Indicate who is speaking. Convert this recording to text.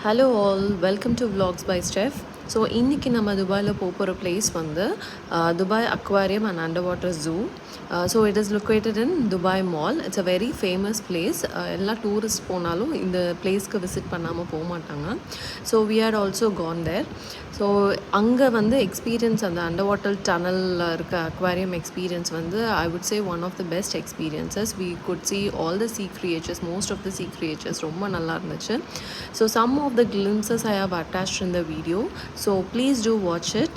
Speaker 1: Hello all, welcome to vlogs by Steph. So இன்றைக்கி நம்ம துபாயில் போகிற பிளேஸ் வந்து Dubai aquarium and underwater zoo. So it is located in Dubai mall. It's a very famous place. எல்லா tourist போனாலும் இந்த பிளேஸ்க்கு visit பண்ணாமல் போக மாட்டாங்க. So we had also gone there. So அங்கே வந்து எக்ஸ்பீரியன்ஸ், அந்த அண்டர் வாட்டர் டனலில் இருக்க அக்வாரியம் எக்ஸ்பீரியன்ஸ் வந்து I would say one of the best experiences. We could see all the sea creatures, most of the sea creatures. ரொம்ப நல்லா இருந்துச்சு. So some of the glimpses I have attached in the video, so please do watch it.